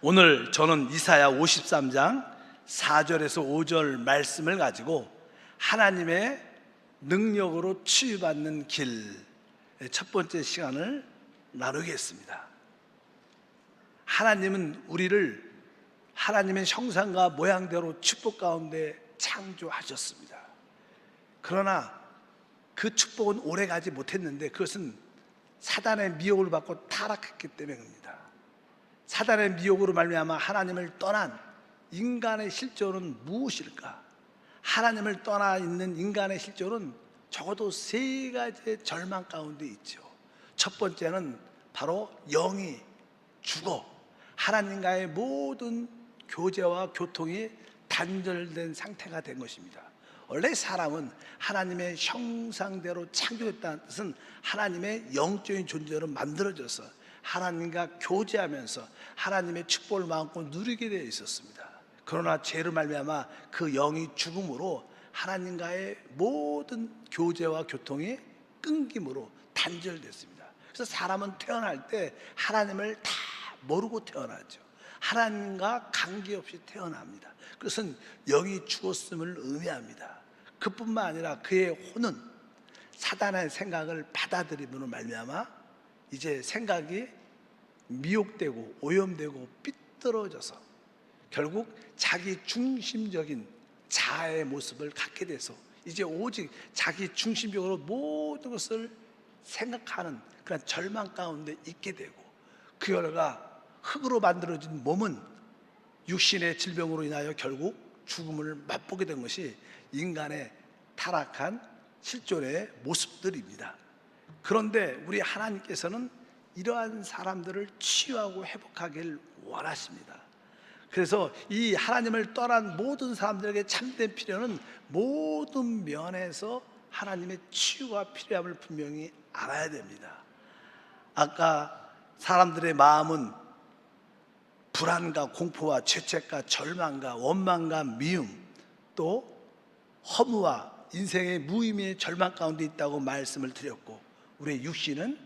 오늘 저는 이사야 53장 4절에서 5절 말씀을 가지고 하나님의 능력으로 치유받는 길 첫 번째 시간을 나누겠습니다. 하나님은 우리를 하나님의 형상과 모양대로 축복 가운데 창조하셨습니다. 그러나 그 축복은 오래가지 못했는데 그것은 사단의 미혹을 받고 타락했기 때문입니다. 사단의 미혹으로 말미암아 하나님을 떠난 인간의 실존은 무엇일까? 하나님을 떠나 있는 인간의 실존은 적어도 세 가지의 절망 가운데 있죠. 첫 번째는 바로 영이 죽어 하나님과의 모든 교제와 교통이 단절된 상태가 된 것입니다. 원래 사람은 하나님의 형상대로 창조했다는 뜻은 하나님의 영적인 존재로 만들어져서 하나님과 교제하면서 하나님의 축복을 마음껏 누리게 되어 있었습니다. 그러나 죄로 말미암아 그 영이 죽음으로 하나님과의 모든 교제와 교통이 끊김으로 단절됐습니다. 그래서 사람은 태어날 때 하나님을 다 모르고 태어나죠. 하나님과 관계없이 태어납니다. 그것은 영이 죽었음을 의미합니다. 그뿐만 아니라 그의 혼은 사단의 생각을 받아들임으로 말미암아 이제 생각이 미혹되고 오염되고 삐뚤어져서 결국 자기 중심적인 자아의 모습을 갖게 돼서 이제 오직 자기 중심적으로 모든 것을 생각하는 그런 절망 가운데 있게 되고 그 결과 흙으로 만들어진 몸은 육신의 질병으로 인하여 결국 죽음을 맛보게 된 것이 인간의 타락한 실존의 모습들입니다. 그런데 우리 하나님께서는 이러한 사람들을 치유하고 회복하길 원하십니다. 그래서 이 하나님을 떠난 모든 사람들에게 참된 필요는 모든 면에서 하나님의 치유가 필요함을 분명히 알아야 됩니다. 아까 사람들의 마음은 불안과 공포와 죄책과 절망과 원망과 미움 또 허무와 인생의 무의미의 절망 가운데 있다고 말씀을 드렸고 우리의 육신은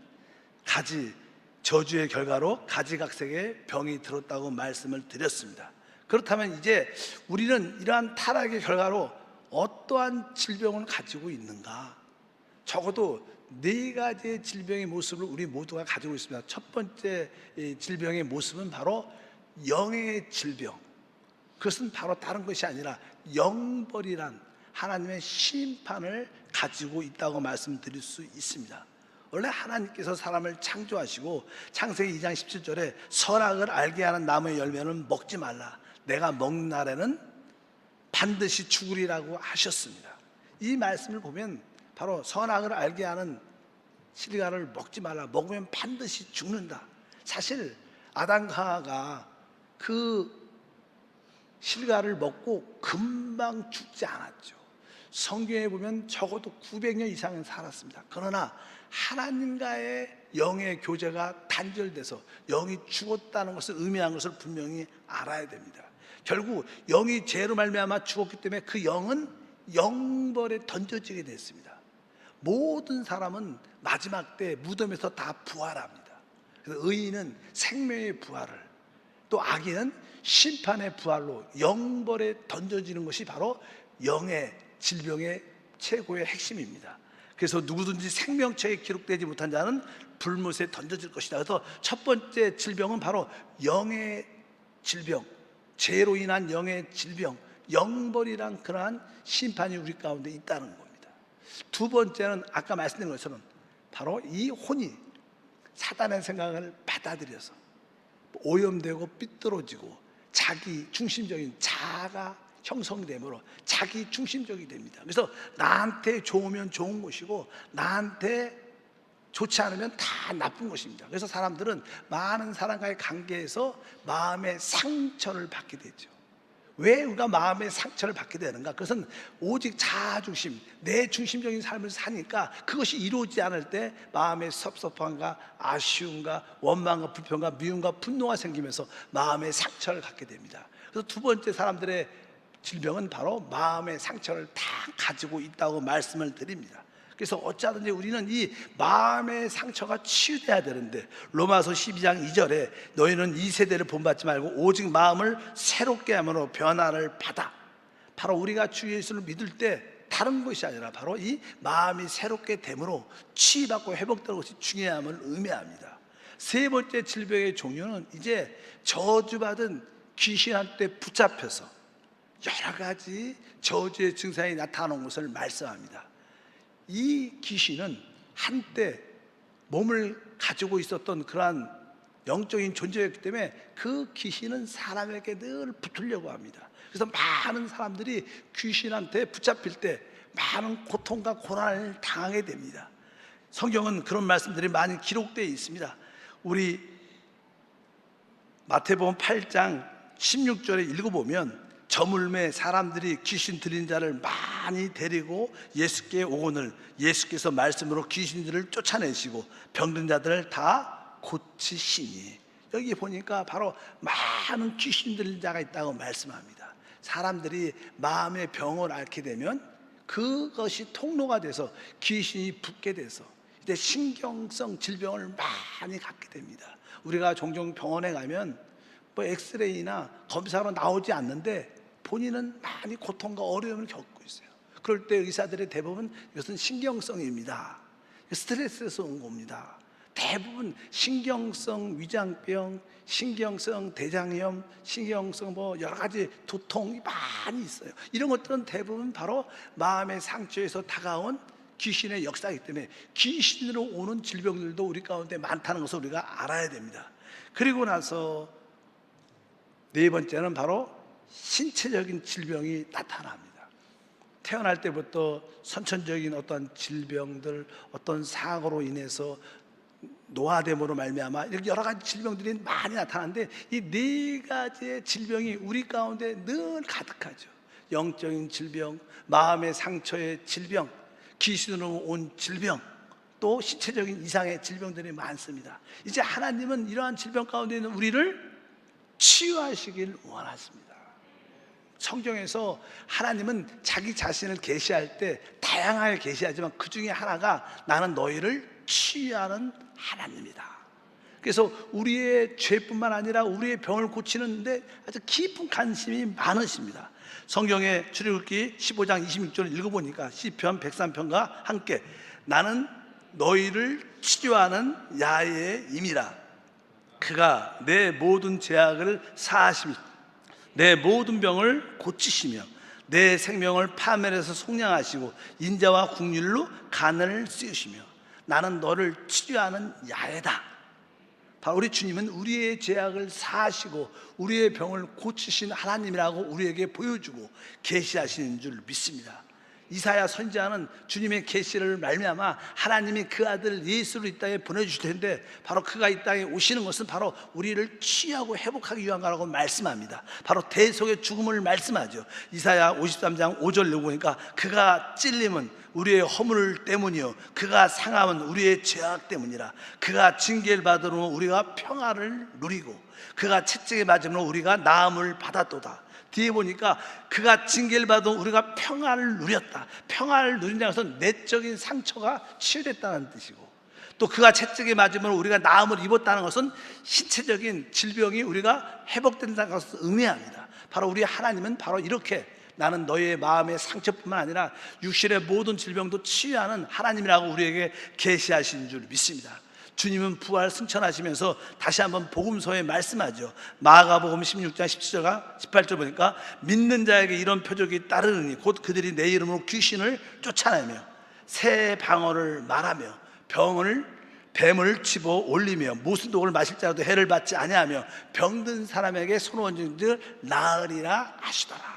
가지 저주의 결과로 가지각색의 병이 들었다고 말씀을 드렸습니다. 그렇다면 이제 우리는 이러한 타락의 결과로 어떠한 질병을 가지고 있는가? 적어도 네 가지의 질병의 모습을 우리 모두가 가지고 있습니다. 첫 번째 질병의 모습은 바로 영의 질병. 그것은 바로 다른 것이 아니라 영벌이란 하나님의 심판을 가지고 있다고 말씀드릴 수 있습니다. 원래 하나님께서 사람을 창조하시고 창세기 2장 17절에 선악을 알게 하는 나무의 열매는 먹지 말라. 내가 먹는 날에는 반드시 죽으리라고 하셨습니다. 이 말씀을 보면 바로 선악을 알게 하는 실과를 먹지 말라. 먹으면 반드시 죽는다. 사실 아담과 하와가 그 실과를 먹고 금방 죽지 않았죠. 성경에 보면 적어도 900년 이상은 살았습니다. 그러나 하나님과의 영의 교제가 단절돼서 영이 죽었다는 것을 의미한 것을 분명히 알아야 됩니다. 결국 영이 죄로 말미암아 죽었기 때문에 그 영은 영벌에 던져지게 됐습니다. 모든 사람은 마지막 때 무덤에서 다 부활합니다. 그래서 의인은 생명의 부활을 또 악인은 심판의 부활로 영벌에 던져지는 것이 바로 영의 질병의 최고의 핵심입니다. 그래서 누구든지 생명책에 기록되지 못한 자는 불못에 던져질 것이다. 그래서 첫 번째 질병은 바로 영의 질병, 죄로 인한 영의 질병, 영벌이란 그러한 심판이 우리 가운데 있다는 겁니다. 두 번째는 아까 말씀드린 것처럼 바로 이 혼이 사단의 생각을 받아들여서 오염되고 삐뚤어지고 자기 중심적인 자아가 형성되므로 자기 중심적이 됩니다. 그래서 나한테 좋으면 좋은 것이고 나한테 좋지 않으면 다 나쁜 것입니다. 그래서 사람들은 많은 사람과의 관계에서 마음의 상처를 받게 되죠. 왜 우리가 마음의 상처를 받게 되는가? 그것은 오직 자아 중심, 내 중심적인 삶을 사니까 그것이 이루어지지 않을 때 마음의 섭섭함과 아쉬움과 원망과 불평과 미움과 분노가 생기면서 마음의 상처를 갖게 됩니다. 그래서 두 번째 사람들의 질병은 바로 마음의 상처를 다 가지고 있다고 말씀을 드립니다. 그래서 어찌하든지 우리는 이 마음의 상처가 치유돼야 되는데, 로마서 12장 2절에 너희는 이 세대를 본받지 말고 오직 마음을 새롭게 함으로 변화를 받아. 바로 우리가 주 예수를 믿을 때 다른 것이 아니라 바로 이 마음이 새롭게 됨으로 치유받고 회복되는 것이 중요함을 의미합니다. 세 번째 질병의 종류는 이제 저주받은 귀신한테 붙잡혀서 여러 가지 저주의 증상이 나타나는 것을 말씀합니다. 이 귀신은 한때 몸을 가지고 있었던 그러한 영적인 존재였기 때문에 그 귀신은 사람에게 늘 붙으려고 합니다. 그래서 많은 사람들이 귀신한테 붙잡힐 때 많은 고통과 고난을 당하게 됩니다. 성경은 그런 말씀들이 많이 기록되어 있습니다. 우리 마태복음 8장 16절에 읽어보면 저물매 사람들이 귀신 들린 자를 많이 데리고 예수께 오거늘 예수께서 말씀으로 귀신들을 쫓아내시고 병든 자들을 다 고치시니, 여기 보니까 바로 많은 귀신 들린 자가 있다고 말씀합니다. 사람들이 마음의 병을 앓게 되면 그것이 통로가 돼서 귀신이 붙게 돼서 이제 신경성 질병을 많이 갖게 됩니다. 우리가 종종 병원에 가면 뭐 엑스레이나 검사로 나오지 않는데 본인은 많이 고통과 어려움을 겪고 있어요. 그럴 때 의사들의 대부분 이것은 신경성입니다, 스트레스에서 온 겁니다. 대부분 신경성 위장병, 신경성 대장염, 신경성 뭐 여러 가지 두통이 많이 있어요. 이런 것들은 대부분 바로 마음의 상처에서 다가온 귀신의 역사이기 때문에 귀신으로 오는 질병들도 우리 가운데 많다는 것을 우리가 알아야 됩니다. 그리고 나서 네 번째는 바로 신체적인 질병이 나타납니다. 태어날 때부터 선천적인 어떤 질병들, 어떤 사고로 인해서 노화됨으로 말미암아 이렇게 여러 가지 질병들이 많이 나타나는데 이 네 가지의 질병이 우리 가운데 늘 가득하죠. 영적인 질병, 마음의 상처의 질병, 귀신으로 온 질병, 또 신체적인 이상의 질병들이 많습니다. 이제 하나님은 이러한 질병 가운데 있는 우리를 치유하시길 원하십니다. 성경에서 하나님은 자기 자신을 계시할 때 다양하게 계시하지만 그 중에 하나가 나는 너희를 치유하는 하나님이다. 그래서 우리의 죄뿐만 아니라 우리의 병을 고치는데 아주 깊은 관심이 많으십니다. 성경의 출애굽기 15장 26절을 읽어보니까 시편 103편과 함께 나는 너희를 치료하는 야훼의 임이라. 그가 내 모든 죄악을 사하시며 내 모든 병을 고치시며 내 생명을 파멸해서 속량하시고 인자와 국률로 간을 씌우시며 나는 너를 치료하는 야훼다. 바로 우리 주님은 우리의 죄악을 사하시고 우리의 병을 고치신 하나님이라고 우리에게 보여주고 계시하시는 줄 믿습니다. 이사야 선지자는 주님의 계시를 말미암아 하나님이 그 아들 예수를 이 땅에 보내주실 텐데 바로 그가 이 땅에 오시는 것은 바로 우리를 치유하고 회복하기 위한 거라고 말씀합니다. 바로 대속의 죽음을 말씀하죠. 이사야 53장 5절을 보니까 그가 찔림은 우리의 허물 때문이요 그가 상함은 우리의 죄악 때문이라. 그가 징계를 받으므로 우리가 평화를 누리고 그가 채찍에 맞음으로 우리가 나음을 받았도다. 뒤에 보니까 그가 징계를 받은 우리가 평화를 누렸다. 평화를 누린다는 것은 내적인 상처가 치유됐다는 뜻이고, 또 그가 채찍에 맞으면 우리가 나음을 입었다는 것은 신체적인 질병이 우리가 회복된다는 것을 의미합니다. 바로 우리 하나님은 바로 이렇게 나는 너희의 마음의 상처뿐만 아니라 육신의 모든 질병도 치유하는 하나님이라고 우리에게 계시하신 줄 믿습니다. 주님은 부활 승천하시면서 다시 한번 복음서에 말씀하죠. 마가복음 16장 17절과 18절 보니까 믿는 자에게 이런 표적이 따르느니 곧 그들이 내 이름으로 귀신을 쫓아내며 새 방언을 말하며 뱀을 집어 올리며 무슨 독을 마실 자라도 해를 받지 아니하며 병든 사람에게 손 얹은 즉 나으리라 하시더라.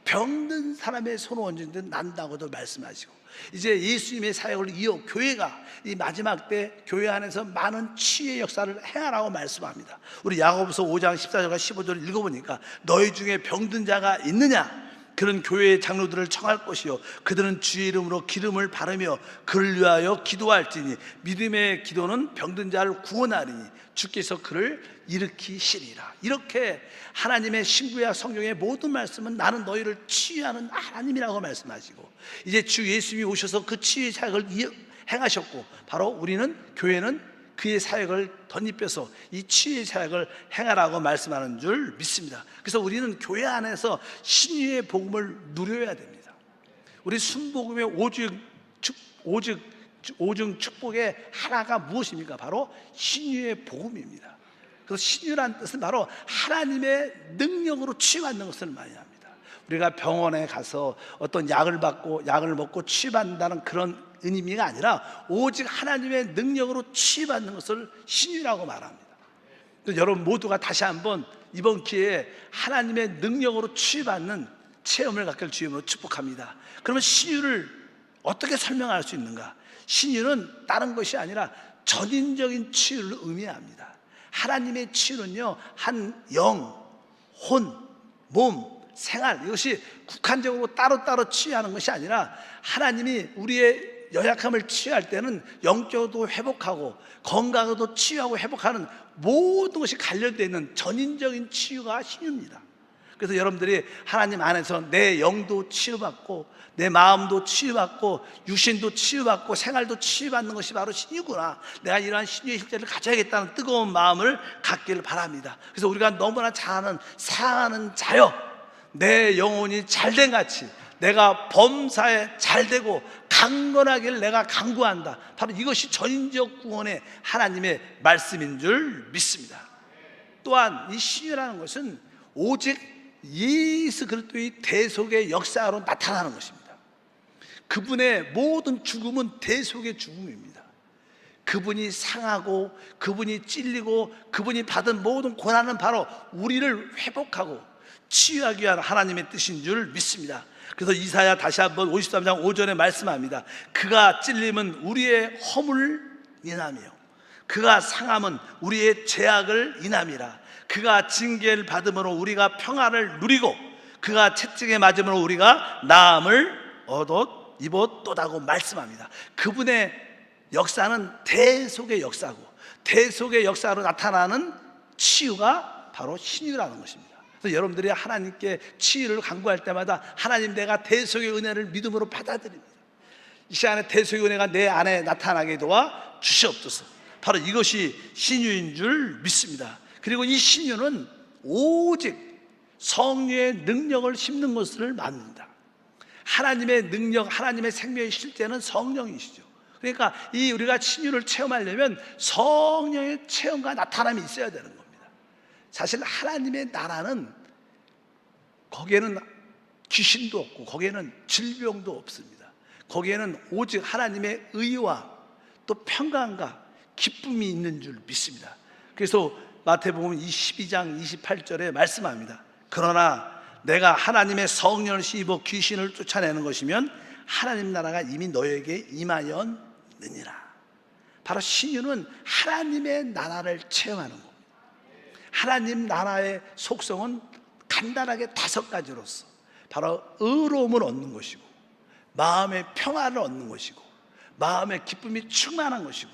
병든 사람의 손 얹은 듯 난다고도 말씀하시고, 이제 예수님의 사역을 이어 교회가 이 마지막 때 교회 안에서 많은 치유의 역사를 행하라고 말씀합니다. 우리 야고보서 5장 14절과 15절을 읽어보니까 너희 중에 병든 자가 있느냐? 그런 교회의 장로들을 청할 것이요 그들은 주의 이름으로 기름을 바르며 그를 위하여 기도할지니 믿음의 기도는 병든 자를 구원하리니 주께서 그를 일으키시리라. 이렇게 하나님의 신구약 성경의 모든 말씀은 나는 너희를 치유하는 하나님이라고 말씀하시고, 이제 주 예수님이 오셔서 그 치유의 사역을 행하셨고, 바로 우리는, 교회는 그의 사역을 덧입혀서 이 치유의 사역을 행하라고 말씀하는 줄 믿습니다. 그래서 우리는 교회 안에서 신유의 복음을 누려야 됩니다. 우리 순복음의 오중 축복의 하나가 무엇입니까? 바로 신유의 복음입니다. 그래서 신유라는 뜻은 바로 하나님의 능력으로 치유받는 것을 많이 합니다. 우리가 병원에 가서 어떤 약을 먹고 치유받는다는 그런 의미가 아니라 오직 하나님의 능력으로 치유받는 것을 신유라고 말합니다. 여러분 모두가 다시 한번 이번 기회에 하나님의 능력으로 치유받는 체험을 갖길 주님으로 축복합니다. 그러면 신유를 어떻게 설명할 수 있는가? 신유는 다른 것이 아니라 전인적인 치유를 의미합니다. 하나님의 치유는요, 한 영, 혼, 몸, 생활, 이것이 국한적으로 따로따로 치유하는 것이 아니라 하나님이 우리의 연약함을 치유할 때는 영적으로도 회복하고 건강으로도 치유하고 회복하는 모든 것이 관련되어 있는 전인적인 치유가 신유입니다. 그래서 여러분들이 하나님 안에서 내 영도 치유받고 내 마음도 치유받고 육신도 치유받고 생활도 치유받는 것이 바로 신유구나, 내가 이러한 신유의 실제를 가져야겠다는 뜨거운 마음을 갖기를 바랍니다. 그래서 우리가 너무나 잘 아는 사랑하는 자여, 내 영혼이 잘된 같이 내가 범사에 잘되고 강건하기를 내가 간구한다. 바로 이것이 전인적 구원의 하나님의 말씀인 줄 믿습니다. 또한 이 신유라는 것은 오직 예수 그리스도의 대속의 역사로 나타나는 것입니다. 그분의 모든 죽음은 대속의 죽음입니다. 그분이 상하고 그분이 찔리고 그분이 받은 모든 고난은 바로 우리를 회복하고 치유하기 위한 하나님의 뜻인 줄 믿습니다. 그래서 이사야 다시 한번 53장 5절에 말씀합니다. 그가 찔림은 우리의 허물을 인하며 그가 상함은 우리의 죄악을 인함이라. 그가 징계를 받음으로 우리가 평화를 누리고 그가 채찍에 맞음으로 우리가 나음을 입었도다고 말씀합니다. 그분의 역사는 대속의 역사고 대속의 역사로 나타나는 치유가 바로 신유라는 것입니다. 그래서 여러분들이 하나님께 치유를 간구할 때마다 하나님, 내가 대속의 은혜를 믿음으로 받아들입니다. 이 시간에 대속의 은혜가 내 안에 나타나게 도와 주시옵소서. 바로 이것이 신유인 줄 믿습니다. 그리고 이 신유는 오직 성령의 능력을 심는 것을 말합니다. 하나님의 능력, 하나님의 생명의 실제는 성령이시죠. 그러니까 이 우리가 신유를 체험하려면 성령의 체험과 나타남이 있어야 되는 겁니다. 사실 하나님의 나라는 거기에는 귀신도 없고 거기에는 질병도 없습니다. 거기에는 오직 하나님의 의와 또 평강과 기쁨이 있는 줄 믿습니다. 그래서 마태복음 22장 28절에 말씀합니다. 그러나 내가 하나님의 성령을 씹어 귀신을 쫓아내는 것이면 하나님 나라가 이미 너에게 임하였느니라. 바로 신유는 하나님의 나라를 체험하는 겁니다. 하나님 나라의 속성은 간단하게 5가지로서 바로 의로움을 얻는 것이고 마음의 평화를 얻는 것이고 마음의 기쁨이 충만한 것이고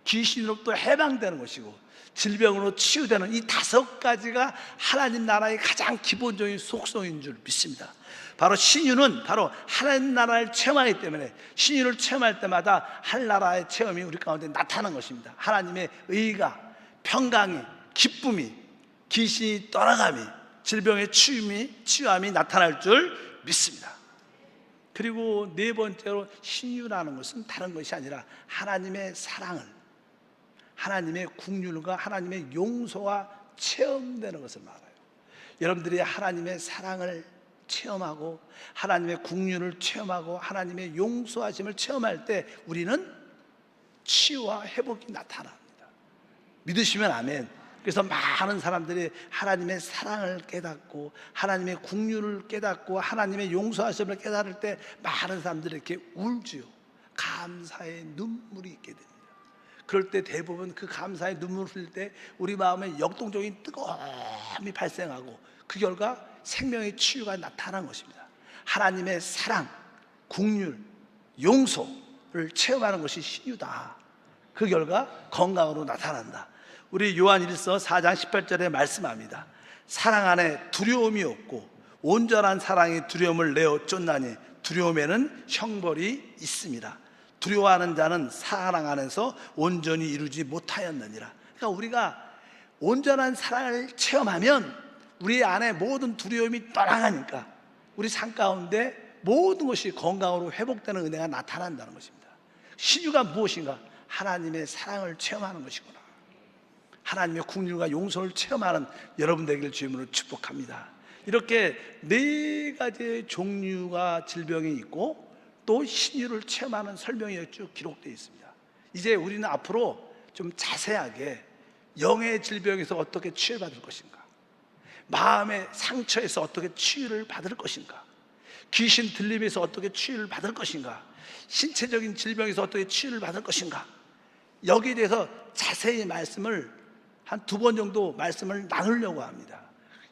귀신으로부터 해방되는 것이고 질병으로 치유되는 이 5가지가 하나님 나라의 가장 기본적인 속성인 줄 믿습니다. 바로 신유는 바로 하나님 나라를 체험하기 때문에 신유를 체험할 때마다 하나님나라의 체험이 우리 가운데 나타나는 것입니다. 하나님의 의가, 평강이, 기쁨이, 귀신이 떠나감이, 질병의 치유함이 나타날 줄 믿습니다. 그리고 4번째로 신유라는 것은 다른 것이 아니라 하나님의 사랑을, 하나님의 긍휼과 하나님의 용서가 체험되는 것을 말해요. 여러분들이 하나님의 사랑을 체험하고 하나님의 긍휼을 체험하고 하나님의 용서하심을 체험할 때 우리는 치유와 회복이 나타납니다. 믿으시면 아멘. 그래서 많은 사람들이 하나님의 사랑을 깨닫고 하나님의 긍휼을 깨닫고 하나님의 용서하심을 깨달을 때 많은 사람들이 이렇게 울지요. 감사의 눈물이 있게 됩니다. 그럴 때 대부분 그 감사의 눈물을 흘릴 때 우리 마음에 역동적인 뜨거움이 발생하고 그 결과 생명의 치유가 나타난 것입니다. 하나님의 사랑, 긍휼, 용서를 체험하는 것이 신유다. 그 결과 건강으로 나타난다. 우리 요한 1서 4장 18절에 말씀합니다. 사랑 안에 두려움이 없고 온전한 사랑이 두려움을 내어 쫓나니 두려움에는 형벌이 있습니다. 두려워하는 자는 사랑 안에서 온전히 이루지 못하였느니라. 그러니까 우리가 온전한 사랑을 체험하면 우리 안에 모든 두려움이 떠나가니까 우리 삶 가운데 모든 것이 건강으로 회복되는 은혜가 나타난다는 것입니다. 신유가 무엇인가? 하나님의 사랑을 체험하는 것이구나. 하나님의 긍휼과 용서를 체험하는 여러분 되기를 주님으로 축복합니다. 이렇게 네 가지의 종류가 질병이 있고 또 신유를 체험하는 설명이 쭉 기록되어 있습니다. 이제 우리는 앞으로 좀 자세하게 영의 질병에서 어떻게 치유받을 것인가, 마음의 상처에서 어떻게 치유를 받을 것인가, 귀신 들림에서 어떻게 치유를 받을 것인가, 신체적인 질병에서 어떻게 치유를 받을 것인가, 여기에 대해서 자세히 말씀을 한 2번 정도 말씀을 나누려고 합니다.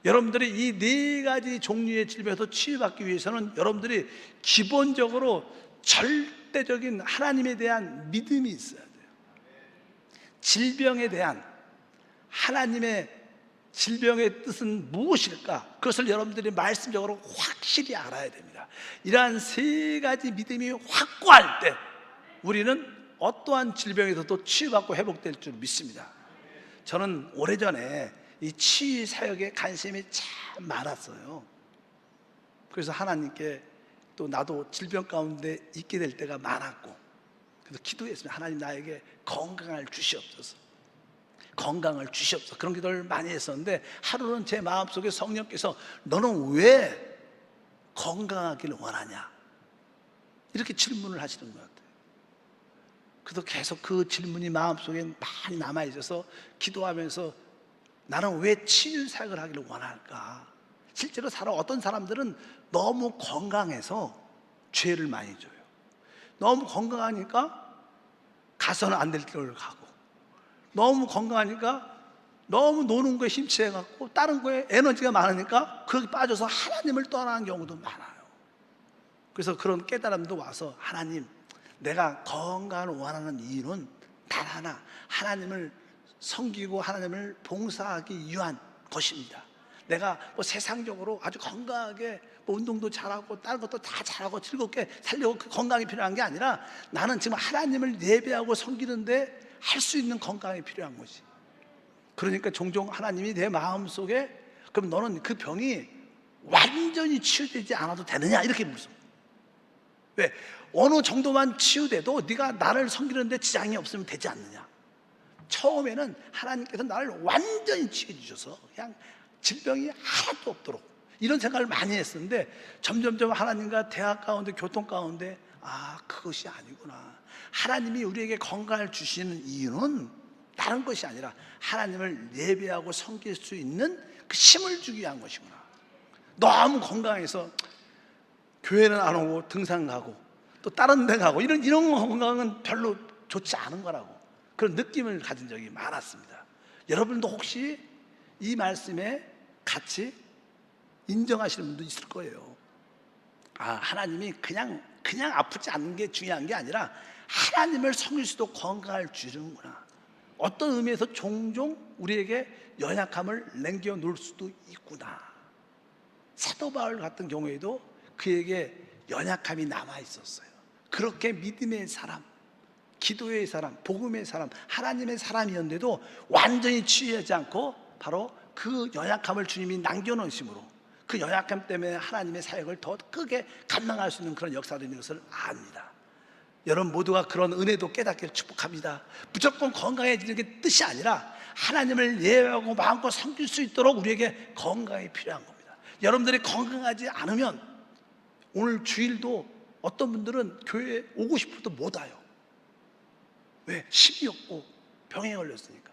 여러분들이 이 4가지 종류의 질병에서 치유받기 위해서는 여러분들이 기본적으로 절대적인 하나님에 대한 믿음이 있어야 돼요. 질병에 대한 하나님의 질병의 뜻은 무엇일까? 그것을 여러분들이 말씀적으로 확실히 알아야 됩니다. 이러한 3가지 믿음이 확고할 때 우리는 어떠한 질병에서도 치유받고 회복될 줄 믿습니다. 저는 오래전에 이 치유 사역에 관심이 참 많았어요. 그래서 하나님께 또 나도 질병 가운데 있게 될 때가 많았고, 그래서 기도했습니다. 하나님, 나에게 건강을 주시옵소서, 건강을 주시옵소서. 그런 기도를 많이 했었는데 하루는 제 마음속에 성령께서 너는 왜 건강하기를 원하냐, 이렇게 질문을 하시는 것 같아요. 그래서 계속 그 질문이 마음속에 많이 남아있어서 기도하면서 나는 왜 치유 사역을 하기를 원할까? 실제로 어떤 사람들은 너무 건강해서 죄를 많이 져요. 너무 건강하니까 가서는 안 될 길을 가고, 너무 건강하니까 너무 노는 거에 심취해갖고 다른 거에 에너지가 많으니까 거기 빠져서 하나님을 떠나는 경우도 많아요. 그래서 그런 깨달음도 와서 하나님, 내가 건강을 원하는 이유는 단 하나, 하나님을 섬기고 하나님을 봉사하기 위한 것입니다. 내가 뭐 세상적으로 아주 건강하게 뭐 운동도 잘하고 다른 것도 다 잘하고 즐겁게 살려고 그 건강이 필요한 게 아니라 나는 지금 하나님을 예배하고 섬기는데 할 수 있는 건강이 필요한 것이. 그러니까 종종 하나님이 내 마음속에 그럼 너는 그 병이 완전히 치유되지 않아도 되느냐 이렇게 물어요. 왜? 어느 정도만 치유돼도 네가 나를 섬기는데 지장이 없으면 되지 않느냐. 처음에는 하나님께서 나를 완전히 치유해 주셔서 그냥 질병이 하나도 없도록 이런 생각을 많이 했었는데 점점점 하나님과 대화 가운데, 교통 가운데 그것이 아니구나. 하나님이 우리에게 건강을 주시는 이유는 다른 것이 아니라 하나님을 예배하고 섬길 수 있는 그 힘을 주기 위한 것이구나. 너무 건강해서 교회는 안 오고 등산 가고 또 다른 데 가고 이런 건강은 별로 좋지 않은 거라고, 그런 느낌을 가진 적이 많았습니다. 여러분도 혹시 이 말씀에 같이 인정하시는 분도 있을 거예요. 하나님이 그냥 아프지 않는 게 중요한 게 아니라 하나님을 섬길 수도 건강을 주는구나. 어떤 의미에서 종종 우리에게 연약함을 남겨놓을 수도 있구나. 사도 바울 같은 경우에도 그에게 연약함이 남아 있었어요. 그렇게 믿음의 사람, 기도의 사람, 복음의 사람, 하나님의 사람이었는데도 완전히 치유하지 않고 바로 그 연약함을 주님이 남겨놓으심으로 그 연약함 때문에 하나님의 사역을 더 크게 감당할 수 있는 그런 역사도 있는 것을 압니다. 여러분 모두가 그런 은혜도 깨닫기를 축복합니다. 무조건 건강해지는 게 뜻이 아니라 하나님을 예배하고 마음껏 섬길 수 있도록 우리에게 건강이 필요한 겁니다. 여러분들이 건강하지 않으면 오늘 주일도 어떤 분들은 교회에 오고 싶어도 못 와요. 왜? 힘이 없고 병에 걸렸으니까.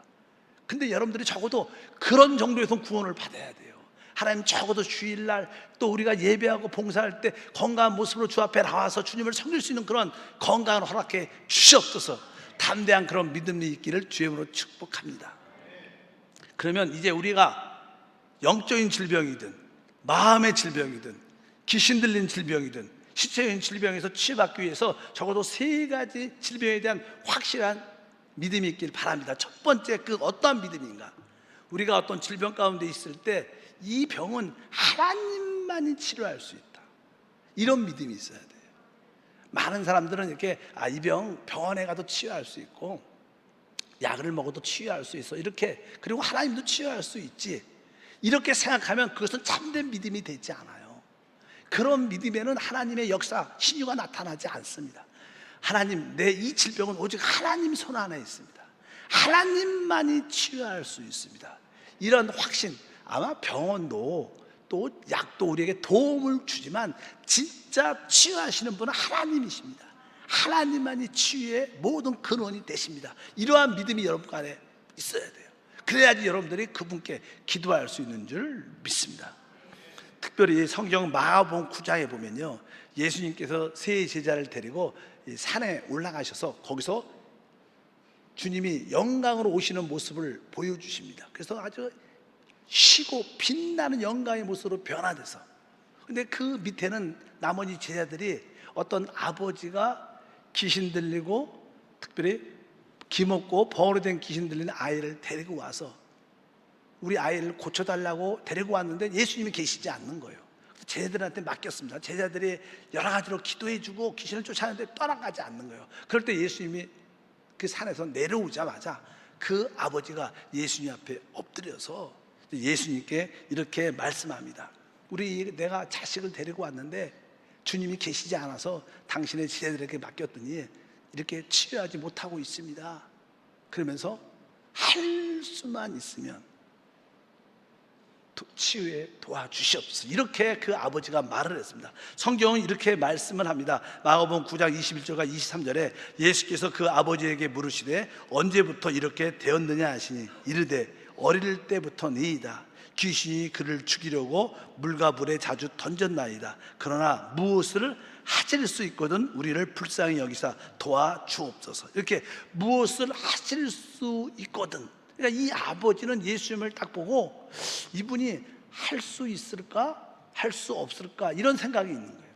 근데 여러분들이 적어도 그런 정도에서 구원을 받아야 돼요. 하나님 적어도 주일날 또 우리가 예배하고 봉사할 때 건강한 모습으로 주 앞에 나와서 주님을 섬길 수 있는 그런 건강을 허락해 주시옵소서. 담대한 그런 믿음이 있기를 주님으로 축복합니다. 그러면 이제 우리가 영적인 질병이든 마음의 질병이든 귀신 들린 질병이든 시체적인 질병에서 치유받기 위해서 적어도 3가지 질병에 대한 확실한 믿음이 있길 바랍니다. 첫 번째, 그 어떠한 믿음인가? 우리가 어떤 질병 가운데 있을 때 이 병은 하나님만이 치료할 수 있다, 이런 믿음이 있어야 돼요. 많은 사람들은 이렇게 이 병 병원에 가도 치유할 수 있고 약을 먹어도 치유할 수 있어, 이렇게, 그리고 하나님도 치유할 수 있지, 이렇게 생각하면 그것은 참된 믿음이 되지 않아요. 그런 믿음에는 하나님의 역사, 신유가 나타나지 않습니다. 하나님, 내 이 질병은 오직 하나님 손 안에 있습니다. 하나님만이 치유할 수 있습니다. 이런 확신, 아마 병원도 또 약도 우리에게 도움을 주지만 진짜 치유하시는 분은 하나님이십니다. 하나님만이 치유의 모든 근원이 되십니다. 이러한 믿음이 여러분 안에 있어야 돼요. 그래야지 여러분들이 그분께 기도할 수 있는 줄 믿습니다. 특별히 성경 마가복음 9장에 보면요, 예수님께서 세 제자를 데리고 산에 올라가셔서 거기서 주님이 영광으로 오시는 모습을 보여주십니다. 그래서 아주 쉬고 빛나는 영광의 모습으로 변화돼서, 근데 그 밑에는 나머지 제자들이 어떤 아버지가 귀신 들리고, 특별히 기먹고 벙어리 된 귀신 들리는 아이를 데리고 와서 우리 아이를 고쳐달라고 데리고 왔는데 예수님이 계시지 않는 거예요. 제자들한테 맡겼습니다. 제자들이 여러 가지로 기도해주고 귀신을 쫓아내는데 떠나가지 않는 거예요. 그럴 때 예수님이 그 산에서 내려오자마자 그 아버지가 예수님 앞에 엎드려서 예수님께 이렇게 말씀합니다. 내가 자식을 데리고 왔는데 주님이 계시지 않아서 당신의 제자들에게 맡겼더니 이렇게 치유하지 못하고 있습니다. 그러면서 할 수만 있으면 치유에 도와주시옵소서, 이렇게 그 아버지가 말을 했습니다. 성경은 이렇게 말씀을 합니다. 마가복음 9장 21절과 23절에 예수께서 그 아버지에게 물으시되 언제부터 이렇게 되었느냐 하시니 이르되 어릴 때부터니이다. 귀신이 그를 죽이려고 물과 불에 자주 던졌나이다. 그러나 무엇을 하실 수 있거든 우리를 불쌍히 여기사 도와주옵소서. 이렇게 무엇을 하실 수 있거든, 그러니까 이 아버지는 예수님을 딱 보고 이분이 할 수 있을까 할 수 없을까 이런 생각이 있는 거예요.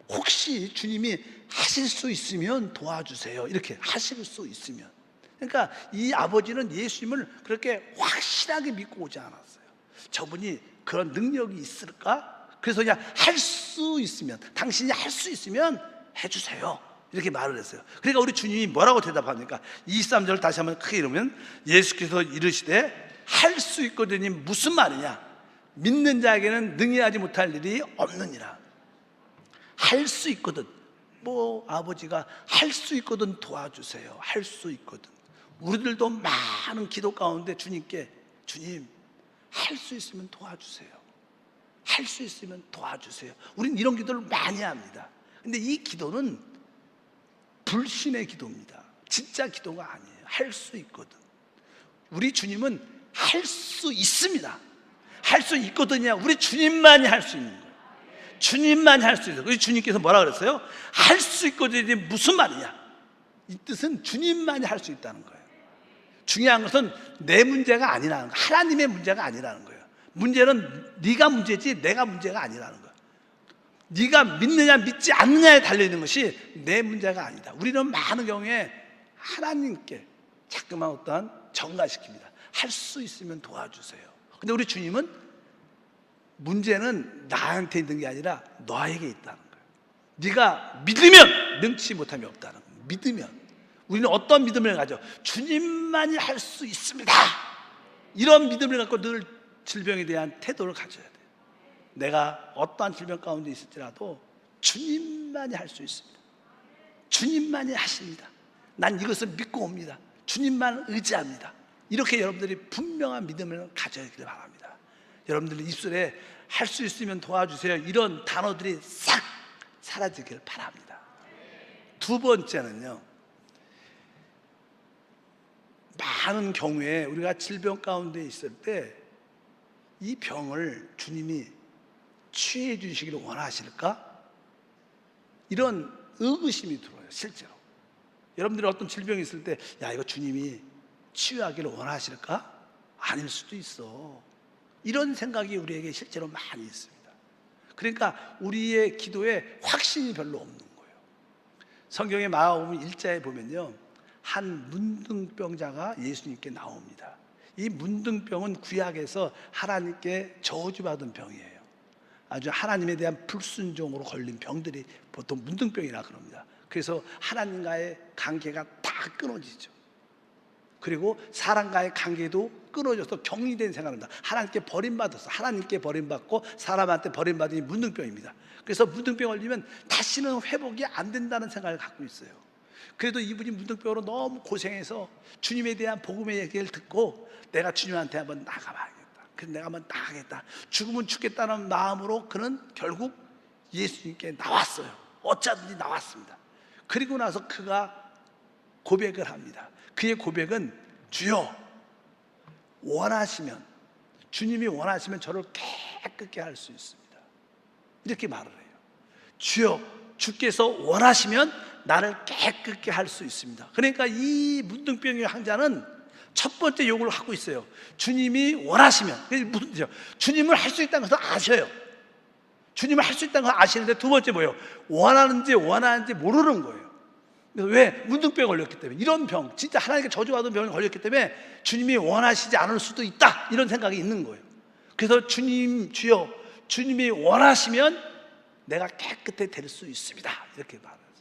혹시 주님이 하실 수 있으면 도와주세요, 이렇게 하실 수 있으면. 그러니까 이 아버지는 예수님을 그렇게 확실하게 믿고 오지 않았어요. 저분이 그런 능력이 있을까? 그래서 그냥 할 수 있으면, 당신이 할 수 있으면 해주세요, 이렇게 말을 했어요. 그러니까 우리 주님이 뭐라고 대답합니까? 23절 다시 한번 크게 읽으면 예수께서 이르시되 할 수 있거든이 무슨 말이냐? 믿는 자에게는 능히하지 못할 일이 없느니라. 할 수 있거든, 아버지가 할 수 있거든 도와주세요, 할 수 있거든. 우리들도 많은 기도 가운데 주님께, 주님 할 수 있으면 도와주세요, 할 수 있으면 도와주세요. 우린 이런 기도를 많이 합니다. 근데 이 기도는 불신의 기도입니다. 진짜 기도가 아니에요. 할 수 있거든. 우리 주님은 할 수 있습니다. 할 수 있거든요. 우리 주님만이 할 수 있는 거예요. 주님만이 할 수 있어요. 우리 주님께서 뭐라 그랬어요? 할 수 있거든이 무슨 말이냐? 이 뜻은 주님만이 할 수 있다는 거예요. 중요한 것은 내 문제가 아니라는 거예요. 하나님의 문제가 아니라는 거예요. 문제는 네가 문제지 내가 문제가 아니라는 거예요. 네가 믿느냐 믿지 않느냐에 달려있는 것이 내 문제가 아니다. 우리는 많은 경우에 하나님께 자꾸만 어떠한 전가시킵니다. 할 수 있으면 도와주세요. 근데 우리 주님은 문제는 나한테 있는 게 아니라 너에게 있다는 거예요. 네가 믿으면 능치 못함이 없다는 거예요. 믿으면. 우리는 어떤 믿음을 가져? 주님만이 할 수 있습니다, 이런 믿음을 갖고 늘 질병에 대한 태도를 가져야 돼요. 내가 어떠한 질병 가운데 있을지라도 주님만이 할 수 있습니다. 주님만이 하십니다. 난 이것을 믿고 옵니다. 주님만 의지합니다. 이렇게 여러분들이 분명한 믿음을 가져야 되길 바랍니다. 여러분들 입술에 할 수 있으면 도와주세요, 이런 단어들이 싹 사라지길 바랍니다. 두 번째는요, 많은 경우에 우리가 질병 가운데 있을 때 이 병을 주님이 치유해 주시기를 원하실까? 이런 의구심이 들어요. 실제로 여러분들이 어떤 질병이 있을 때 이거 주님이 치유하기를 원하실까? 아닐 수도 있어. 이런 생각이 우리에게 실제로 많이 있습니다. 그러니까 우리의 기도에 확신이 별로 없는 거예요. 성경의 마가복음 1장에 보면요, 한 문둥병자가 예수님께 나옵니다. 이 문둥병은 구약에서 하나님께 저주받은 병이에요. 아주 하나님에 대한 불순종으로 걸린 병들이 보통 문둥병이라 그럽니다. 그래서 하나님과의 관계가 다 끊어지죠. 그리고 사람과의 관계도 끊어져서 격리된 생활을 합니다. 하나님께 버림받았어. 하나님께 버림받고 사람한테 버림받은 문둥병입니다. 그래서 문둥병 걸리면 다시는 회복이 안 된다는 생각을 갖고 있어요. 그래도 이분이 문둥병으로 너무 고생해서 주님에 대한 복음의 얘기를 듣고 내가 주님한테 한번 나가봐야겠다. 그래서 내가 한번 나가겠다. 죽으면 죽겠다는 마음으로 그는 결국 예수님께 나왔어요. 어쩌든지 나왔습니다. 그리고 나서 그가 고백을 합니다. 그의 고백은 주여 원하시면, 주님이 원하시면 저를 깨끗게 할 수 있습니다. 이렇게 말을 해요. 주여 주께서 원하시면 나를 깨끗게 할 수 있습니다. 그러니까 이 문둥병의 환자는 첫 번째 요구를 하고 있어요. 주님이 원하시면, 주님을 할 수 있다는 것을 아셔요. 주님을 할 수 있다는 걸 아시는데, 두 번째 뭐예요? 원하는지 모르는 거예요. 왜? 문둥병에 걸렸기 때문에. 이런 병, 진짜 하나님께 저주받은 병에 걸렸기 때문에 주님이 원하시지 않을 수도 있다, 이런 생각이 있는 거예요. 그래서 주여 주님이 원하시면 내가 깨끗해 될 수 있습니다, 이렇게 말합니다.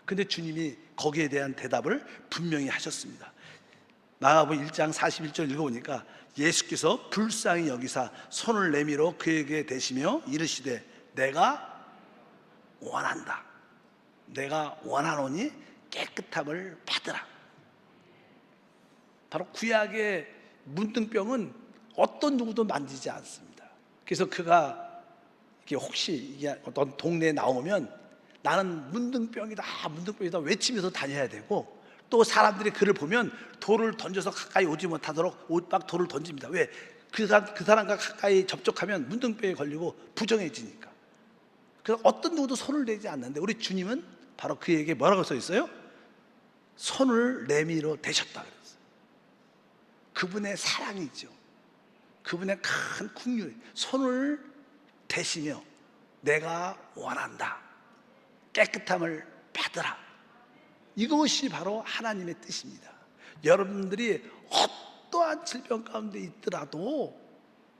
근데 주님이 거기에 대한 대답을 분명히 하셨습니다. 마가복음 1장 41절 읽어보니까 예수께서 불쌍히 여기사 손을 내밀어 그에게 대시며 이르시되 내가 원한다. 내가 원하노니 깨끗함을 받으라. 바로 구약의 문둥병은 어떤 누구도 만지지 않습니다. 그래서 그가 혹시 이게 어떤 동네에 나오면 나는 문둥병이다 외치면서 다녀야 되고, 또 사람들이 그를 보면 돌을 던져서 가까이 오지 못하도록 옷박 돌을 던집니다. 왜? 그 사람과 가까이 접촉하면 문둥병에 걸리고 부정해지니까. 그래서 어떤 누구도 손을 대지 않는데 우리 주님은 바로 그에게 뭐라고 써 있어요? 손을 내밀어 대셨다 그랬어요. 그분의 사랑이죠. 그분의 큰 긍휼, 손을 대시며 내가 원한다. 깨끗함을 받으라. 이것이 바로 하나님의 뜻입니다. 여러분들이 어떠한 질병 가운데 있더라도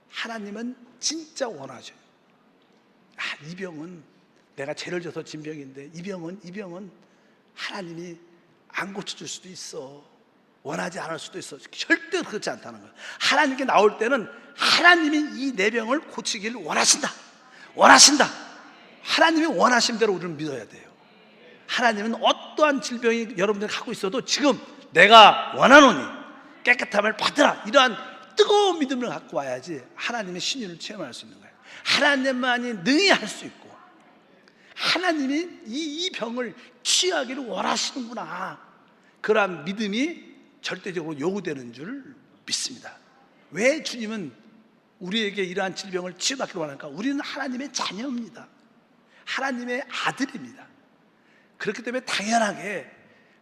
하나님은 진짜 원하셔요. 이 병은 내가 죄를 져서 진 병인데 이 병은 하나님이 안 고쳐줄 수도 있어. 원하지 않을 수도 있어. 절대 그렇지 않다는 거예요. 하나님께 나올 때는 하나님이 이 내 병을 고치기를 원하신다. 하나님이 원하신 대로 우리는 믿어야 돼요. 하나님은 어떠한 질병이 여러분들이 갖고 있어도 지금 내가 원하노니 깨끗함을 받으라, 이러한 뜨거운 믿음을 갖고 와야지 하나님의 신유를 체험할 수 있는 거예요. 하나님만이 능히 할 수 있고 하나님이 이 병을 취하기를 원하시는구나, 그러한 믿음이 절대적으로 요구되는 줄 믿습니다. 왜 주님은 우리에게 이러한 질병을 치유받기를 원할까? 우리는 하나님의 자녀입니다. 하나님의 아들입니다. 그렇기 때문에 당연하게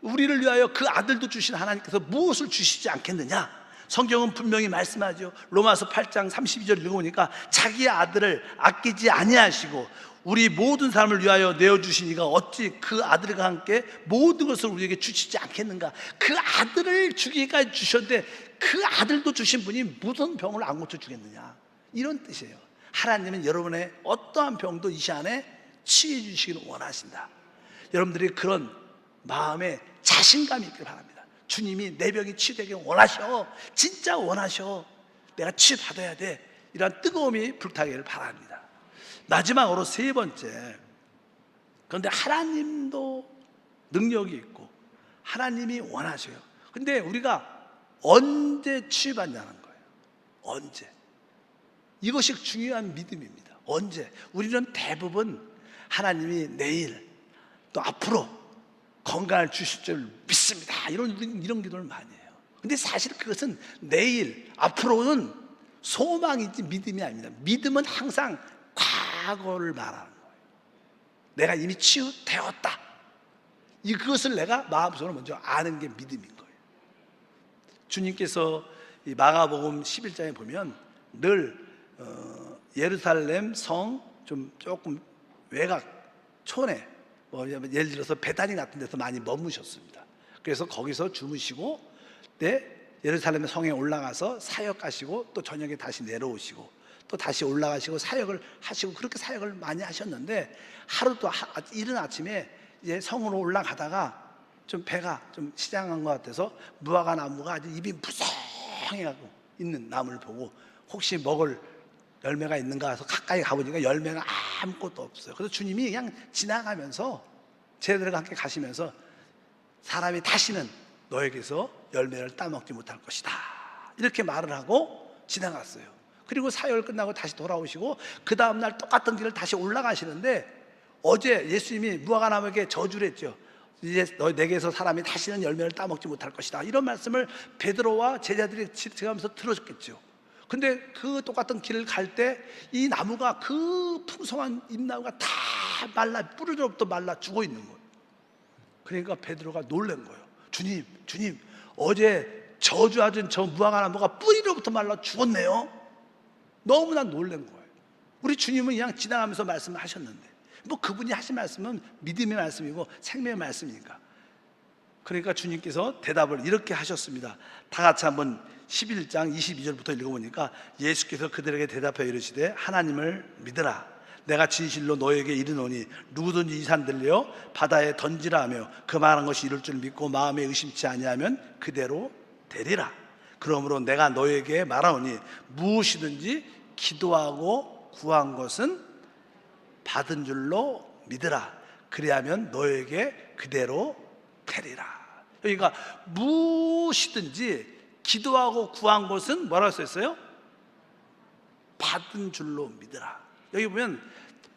우리를 위하여 그 아들도 주신 하나님께서 무엇을 주시지 않겠느냐? 성경은 분명히 말씀하죠. 로마서 8장 32절 읽어보니까 자기의 아들을 아끼지 아니하시고 우리 모든 사람을 위하여 내어주시니가 어찌 그 아들과 함께 모든 것을 우리에게 주시지 않겠는가? 그 아들을 주기까지 주셨는데 그 아들도 주신 분이 무슨 병을 안 고쳐주겠느냐, 이런 뜻이에요. 하나님은 여러분의 어떠한 병도 이 시간에 치유해 주시기를 원하신다. 여러분들이 그런 마음에 자신감이 있길 바랍니다. 주님이 내 병이 치유되길 원하셔. 진짜 원하셔. 내가 치유받아야 돼. 이런 뜨거움이 불타기를 바랍니다. 마지막으로 세 번째, 그런데 하나님도 능력이 있고 하나님이 원하셔요. 근데 우리가 언제 치유받냐는 거예요. 언제? 이것이 중요한 믿음입니다. 언제? 우리는 대부분 하나님이 내일 또 앞으로 건강을 주실 줄 믿습니다, 이런 기도를 많이 해요. 근데 사실 그것은 내일, 앞으로는 소망이지 믿음이 아닙니다. 믿음은 항상 과거를 말하는 거예요. 내가 이미 치유되었다, 그것을 내가 마음속으로 먼저 아는 게 믿음인 거예요. 주님께서 이 마가복음 11장에 보면 늘 예루살렘 성 좀 조금 외곽 촌에 예를 들어서 베다니 같은 데서 많이 머무셨습니다. 그래서 거기서 주무시고 예루살렘 성에 올라가서 사역하시고 또 저녁에 다시 내려오시고 또 다시 올라가시고 사역을 하시고 그렇게 사역을 많이 하셨는데 하루 또 이른 아침에 이제 성으로 올라가다가 좀 배가 좀 시장한 것 같아서 무화과 나무가 아주 입이 무성해가지고 있는 나무를 보고 혹시 먹을 열매가 있는가 해서 가까이 가보니까 열매가 아무것도 없어요. 그래서 주님이 그냥 지나가면서 제자들과 함께 가시면서 사람이 다시는 너에게서 열매를 따먹지 못할 것이다 이렇게 말을 하고 지나갔어요. 그리고 사역을 끝나고 다시 돌아오시고 그 다음날 똑같은 길을 다시 올라가시는데 어제 예수님이 무화과 나무에게 저주를 했죠. 이제 내게서 사람이 다시는 열매를 따먹지 못할 것이다 이런 말씀을 베드로와 제자들이 지나가면서 들어줬겠죠. 근데 그 똑같은 길을 갈 때 이 나무가 그 풍성한 잎나무가 다 말라 뿌리로부터 말라 죽어 있는 거예요. 그러니까 베드로가 놀란 거예요. 주님 어제 저주하던 저 무화과 나무가 뿌리로부터 말라 죽었네요. 너무나 놀란 거예요. 우리 주님은 그냥 지나가면서 말씀을 하셨는데 그분이 하신 말씀은 믿음의 말씀이고 생명의 말씀이니까. 그러니까 주님께서 대답을 이렇게 하셨습니다. 다 같이 한번 11장 22절부터 읽어보니까 예수께서 그들에게 대답하여 이르시되 하나님을 믿으라. 내가 진실로 너에게 이르노니 누구든지 이 산 들려 바다에 던지라 하며 그 말한 것이 이룰 줄 믿고 마음에 의심치 아니하면 그대로 되리라. 그러므로 내가 너에게 말하오니 무엇이든지 기도하고 구한 것은 받은 줄로 믿으라. 그리하면 너에게 그대로 되리라. 그러니까 무엇이든지 기도하고 구한 것은 뭐라고 써있어요? 받은 줄로 믿으라. 여기 보면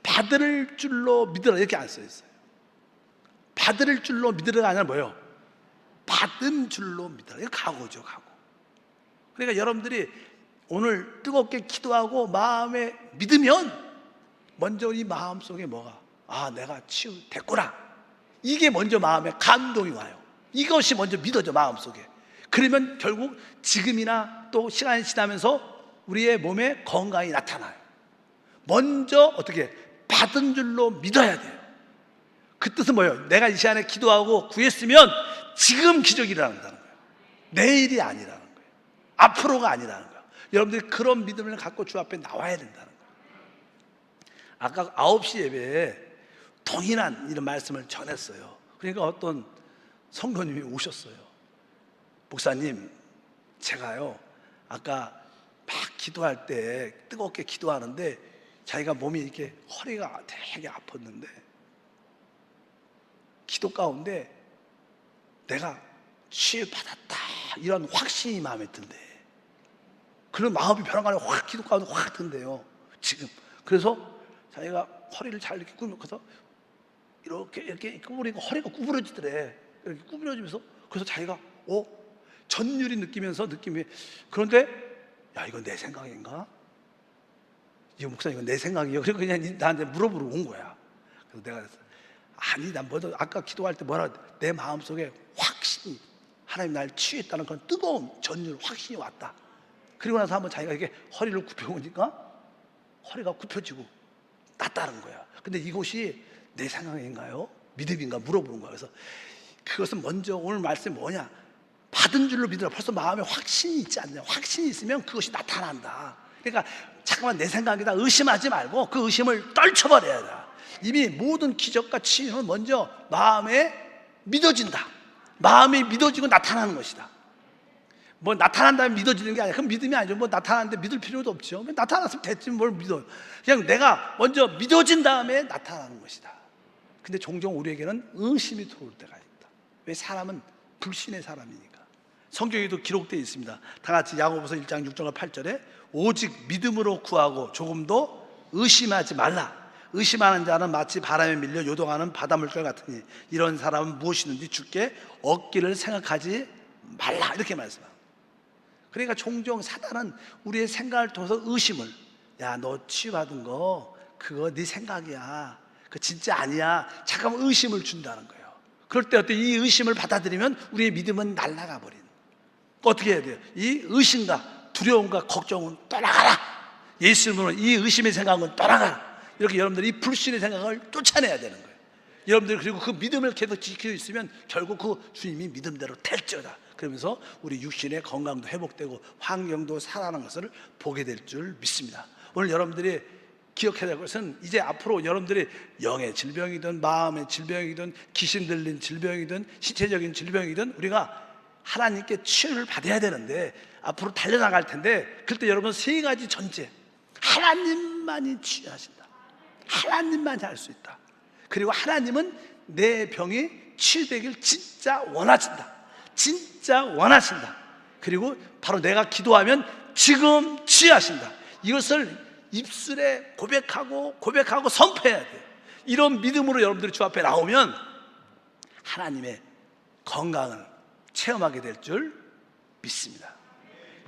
받을 줄로 믿으라 이렇게 안 써있어요. 받을 줄로 믿으라가 아니라 뭐예요? 받은 줄로 믿으라. 이거 각오죠, 각오. 그러니까 여러분들이 오늘 뜨겁게 기도하고 마음에 믿으면 먼저 이 마음속에 뭐가 내가 치유됐구나 이게 먼저 마음에 감동이 와요. 이것이 먼저 믿어져 마음속에. 그러면 결국 지금이나 또 시간이 지나면서 우리의 몸에 건강이 나타나요. 먼저 어떻게 받은 줄로 믿어야 돼요. 그 뜻은 뭐예요? 내가 이 시간에 기도하고 구했으면 지금 기적이 일어난다는 거예요. 내일이 아니라는 거예요. 앞으로가 아니라는 거예요. 여러분들이 그런 믿음을 갖고 주 앞에 나와야 된다는 거예요. 아까 9시 예배에 동일한 이런 말씀을 전했어요. 그러니까 어떤 성도님이 오셨어요. 목사님, 제가요 아까 막 기도할 때 뜨겁게 기도하는데 자기가 몸이 이렇게 허리가 되게 아팠는데 기도 가운데 내가 치유받았다 이런 확신이 마음에 든대. 그런 마음이 변화가 확 기도 가운데 확 든대요 지금. 그래서 자기가 허리를 잘 이렇게 구부려서 이렇게 구부리고 허리가 구부러지더래. 이렇게 구부러지면서 그래서 자기가 전율이 느낌이. 그런데 야, 이건 내 생각인가? 이거 목사님 이건 내 생각이에요. 그리고 그냥 나한테 물어보러 온 거야. 그래서 내가 그랬어. 아니, 난 뭐도 아까 기도할 때 뭐라 내 마음속에 확신이 하나님 날 치유했다는 그런 뜨거운 전율 확신이 왔다. 그리고 나서 한번 자기가 이렇게 허리를 굽혀보니까 허리가 굽혀지고 낫다는 거야. 근데 이것이 내 생각인가요? 믿음인가? 물어보는 거야. 그래서 그것은 먼저 오늘 말씀이 뭐냐? 받은 줄로 믿으라. 벌써 마음에 확신이 있지 않냐? 확신이 있으면 그것이 나타난다. 그러니까 잠깐만 내 생각이다 의심하지 말고 그 의심을 떨쳐버려야 돼. 이미 모든 기적과 치유는 먼저 마음에 믿어진다. 마음이 믿어지고 나타나는 것이다. 뭐 나타난다면 믿어지는 게 아니라 그건 믿음이 아니죠. 뭐 나타나는데 믿을 필요도 없죠. 나타났으면 됐지 뭘 믿어. 그냥 내가 먼저 믿어진 다음에 나타나는 것이다. 근데 종종 우리에게는 의심이 들어올 때가 있다. 왜? 사람은 불신의 사람이니까. 성경에도 기록되어 있습니다. 다 같이 야고보서 1장 6절과 8절에 오직 믿음으로 구하고 조금도 의심하지 말라. 의심하는 자는 마치 바람에 밀려 요동하는 바닷물결 같으니 이런 사람은 무엇이든지 주께 얻기를 생각하지 말라. 이렇게 말씀합니다. 그러니까 종종 사단은 우리의 생각을 통해서 의심을, 야, 너 치유받은 거 그거 네 생각이야, 그 진짜 아니야, 잠깐만 의심을 준다는 거예요. 그럴 때 어때? 이 의심을 받아들이면 우리의 믿음은 날아가 버리는. 어떻게 해야 돼요? 이 의심과 두려움과 걱정은 떠나가라. 예수 이름으로 이 의심의 생각은 떠나가라. 이렇게 여러분들이 이 불신의 생각을 쫓아내야 되는 거예요. 여러분들 그리고 그 믿음을 계속 지키고 있으면 결국 그 주님이 믿음대로 될지어다. 그러면서 우리 육신의 건강도 회복되고 환경도 살아나는 것을 보게 될 줄 믿습니다. 오늘 여러분들이 기억해야 될 것은 이제 앞으로 여러분들이 영의 질병이든 마음의 질병이든 귀신 들린 질병이든 신체적인 질병이든 우리가 하나님께 치유를 받아야 되는데 앞으로 달려나갈 텐데, 그때 여러분 세 가지 전제: 하나님만이 치유하신다, 하나님만이 할 수 있다, 그리고 하나님은 내 병이 치유되길 진짜 원하신다, 진짜 원하신다, 그리고 바로 내가 기도하면 지금 치유하신다. 이것을 입술에 고백하고 선포해야 돼요. 이런 믿음으로 여러분들이 주 앞에 나오면 하나님의 건강을 체험하게 될 줄 믿습니다.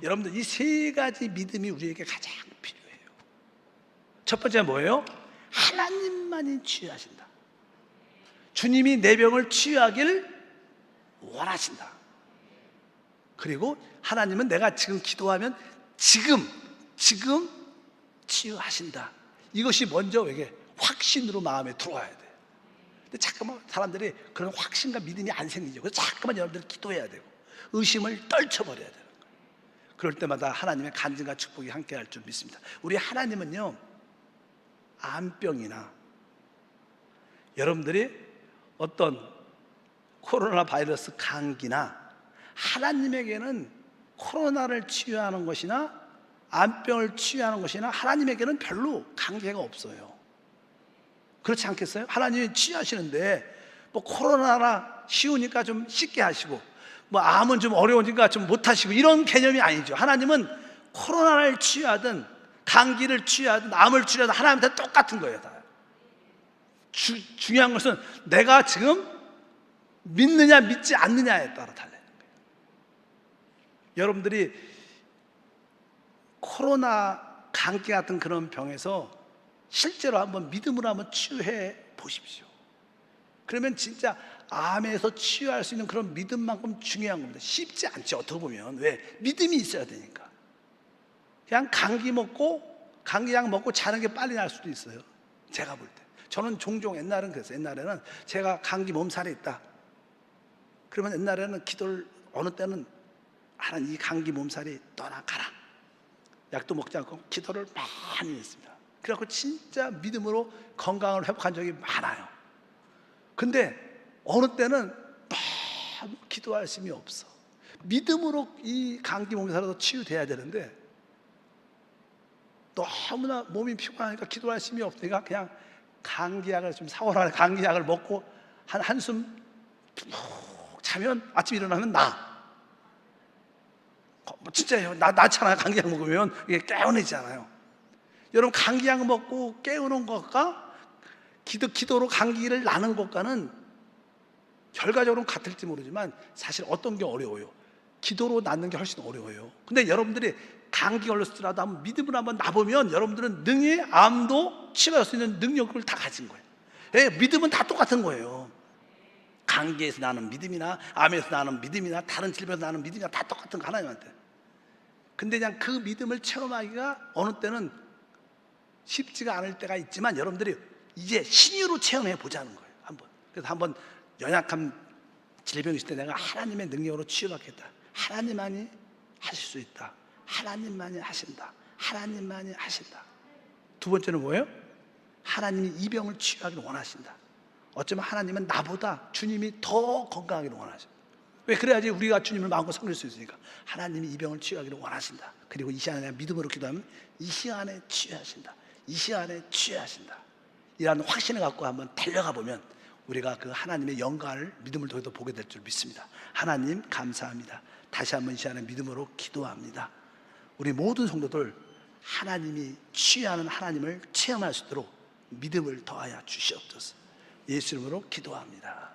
여러분들 이 세 가지 믿음이 우리에게 가장 필요해요. 첫 번째는 뭐예요? 하나님만이 치유하신다. 주님이 내 병을 치유하길 원하신다. 그리고 하나님은 내가 지금 기도하면 지금 치유하신다. 이것이 먼저 이게 확신으로 마음에 들어와야 돼요. 근데 잠깐만 사람들이 그런 확신과 믿음이 안 생기죠. 그래서 잠깐만 여러분들이 기도해야 되고 의심을 떨쳐버려야 되는 거예요. 그럴 때마다 하나님의 간증과 축복이 함께할 줄 믿습니다. 우리 하나님은요, 암병이나 여러분들이 어떤 코로나 바이러스 감기나, 하나님에게는 코로나를 치유하는 것이나 암병을 치유하는 것이나 하나님에게는 별로 관계가 없어요. 그렇지 않겠어요? 하나님이 치유하시는데 뭐 코로나나 쉬우니까 좀 쉽게 하시고 뭐 암은 좀 어려우니까 좀 못하시고 이런 개념이 아니죠. 하나님은 코로나를 치유하든 감기를 치유하든 암을 치유하든 하나님한테 똑같은 거예요. 다. 중요한 것은 내가 지금 믿느냐 믿지 않느냐에 따라 달라요. 여러분들이 코로나 감기 같은 그런 병에서 실제로 한번 믿음으로 한번 치유해 보십시오. 그러면 진짜 암에서 치유할 수 있는 그런 믿음만큼 중요한 겁니다. 쉽지 않죠, 어떻게 보면. 왜? 믿음이 있어야 되니까. 그냥 감기약 먹고 자는 게 빨리 날 수도 있어요. 제가 볼 때. 저는 종종 옛날은 그랬어요. 옛날에는 제가 감기 몸살이 있다. 그러면 옛날에는 기도를, 어느 때는 하나님 이 감기 몸살이 떠나가라. 약도 먹지 않고 기도를 많이 했습니다. 그래갖고 진짜 믿음으로 건강을 회복한 적이 많아요. 근데 어느 때는 너무 기도할 힘이 없어. 믿음으로 이 감기 몸살도 치유돼야 되는데 너무나 몸이 피곤하니까 기도할 힘이 없으니까 그냥 감기약을 좀 사오라, 감기약을 먹고 한숨 푹 자면 아침 일어나면 진짜예요. 나잖아요. 감기약 먹으면 이게 깨어내잖아요. 여러분, 감기약 먹고 깨우는 것과 기도로 감기를 나는 것과는 결과적으로는 같을지 모르지만 사실 어떤 게 어려워요? 기도로 낫는 게 훨씬 어려워요. 근데 여러분들이 감기 걸렸을지라도 한번 믿음으로 한번 나보면 여러분들은 능히 암도 치료할 수 있는 능력을 다 가진 거예요. 예, 믿음은 다 똑같은 거예요. 감기에서 나는 믿음이나 암에서 나는 믿음이나 다른 질병에서 나는 믿음이나 다 똑같은 거 하나님한테. 근데 그냥 그 믿음을 체험하기가 어느 때는 쉽지가 않을 때가 있지만 여러분들이 이제 신유로 체험해 보자는 거예요. 한번. 그래서 한번 연약한 질병이 있을 때 내가 하나님의 능력으로 치유받겠다. 하나님만이 하실 수 있다. 하나님만이 하신다. 하나님만이 하신다. 두 번째는 뭐예요? 하나님이 이 병을 치유하기를 원하신다. 어쩌면 하나님은 나보다 주님이 더 건강하기를 원하십니다. 왜? 그래야지 우리가 주님을 마음껏 섬길 수 있으니까. 하나님이 이 병을 치유하기를 원하신다. 그리고 이 시간에 믿음으로 기도하면 이 시간에 치유하신다. 이 시간에 치유하신다. 이런 확신을 갖고 한번 달려가 보면 우리가 그 하나님의 영광을 믿음을 통해서 보게 될 줄 믿습니다. 하나님 감사합니다. 다시 한번 이 시간에 믿음으로 기도합니다. 우리 모든 성도들 하나님이 치유하는 하나님을 체험할 수 있도록 믿음을 더하여 주시옵소서. 예수 이름으로 기도합니다.